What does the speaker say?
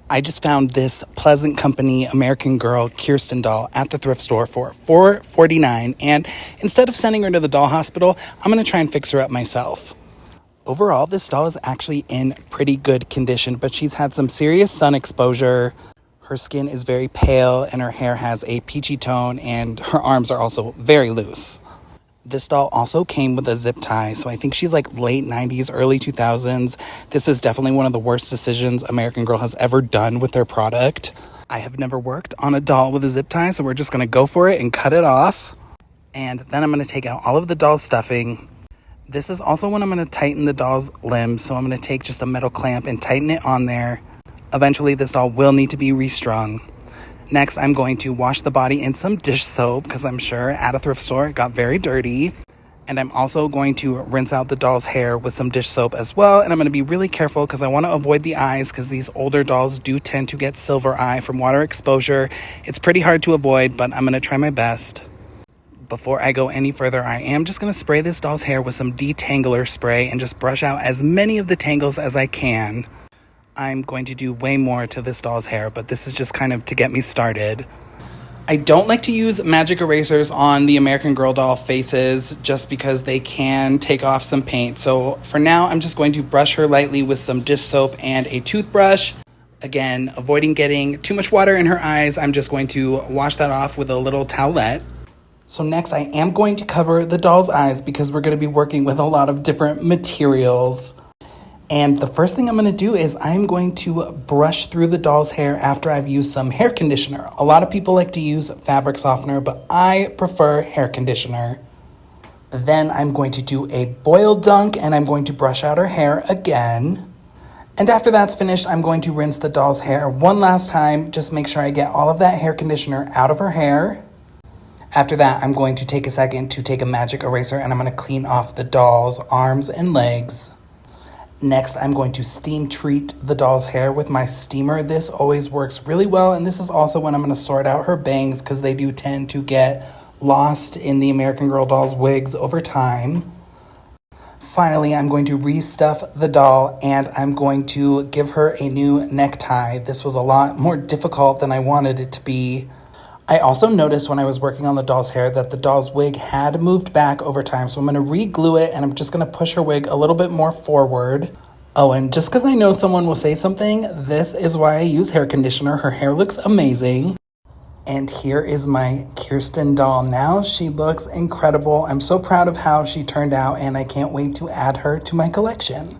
I just found this Pleasant Company American Girl Kirsten doll at the thrift store for $4.49, and instead of sending her to the doll hospital, I'm going to try and fix her up myself. Overall, this doll is actually in pretty good condition, but she's had some serious sun exposure. Her skin is very pale, and her hair has a peachy tone, and her arms are also very loose. This doll also came with a zip tie, so I think she's like late 90s, early 2000s. This is definitely one of the worst decisions American Girl has ever done with their product. I have never worked on a doll with a zip tie, so we're just going to go for it and cut it off. And then I'm going to take out all of the doll's stuffing. This is also when I'm going to tighten the doll's limbs, so I'm going to take just a metal clamp and tighten it on there. Eventually, this doll will need to be restrung. Next, I'm going to wash the body in some dish soap because I'm sure at a thrift store it got very dirty. And I'm also going to rinse out the doll's hair with some dish soap as well. And I'm going to be really careful because I want to avoid the eyes because these older dolls do tend to get silver eye from water exposure. It's pretty hard to avoid, but I'm going to try my best. Before I go any further, I am just going to spray this doll's hair with some detangler spray and just brush out as many of the tangles as I can. I'm going to do way more to this doll's hair, but this is just kind of to get me started. I don't like to use magic erasers on the American Girl doll faces just because they can take off some paint. So for now, I'm just going to brush her lightly with some dish soap and a toothbrush. Again, avoiding getting too much water in her eyes, I'm just going to wash that off with a little towelette. So next, I am going to cover the doll's eyes because we're going to be working with a lot of different materials. And the first thing I'm going to do is I'm going to brush through the doll's hair after I've used some hair conditioner. A lot of people like to use fabric softener, but I prefer hair conditioner. Then I'm going to do a boil dunk and I'm going to brush out her hair again. And after that's finished, I'm going to rinse the doll's hair one last time. Just make sure I get all of that hair conditioner out of her hair. After that, I'm going to take a second to take a magic eraser and I'm going to clean off the doll's arms and legs. Next, I'm going to steam treat the doll's hair with my steamer. This always works really well, and this is also when I'm going to sort out her bangs because they do tend to get lost in the American Girl doll's wigs over time. Finally, I'm going to restuff the doll, and I'm going to give her a new necktie. This was a lot more difficult than I wanted it to be. I also noticed when I was working on the doll's hair that the doll's wig had moved back over time, so I'm going to re-glue it and I'm just going to push her wig a little bit more forward. Oh, and just because I know someone will say something, this is why I use hair conditioner. Her hair looks amazing. And here is my Kirsten doll now. She looks incredible. I'm so proud of how she turned out and I can't wait to add her to my collection.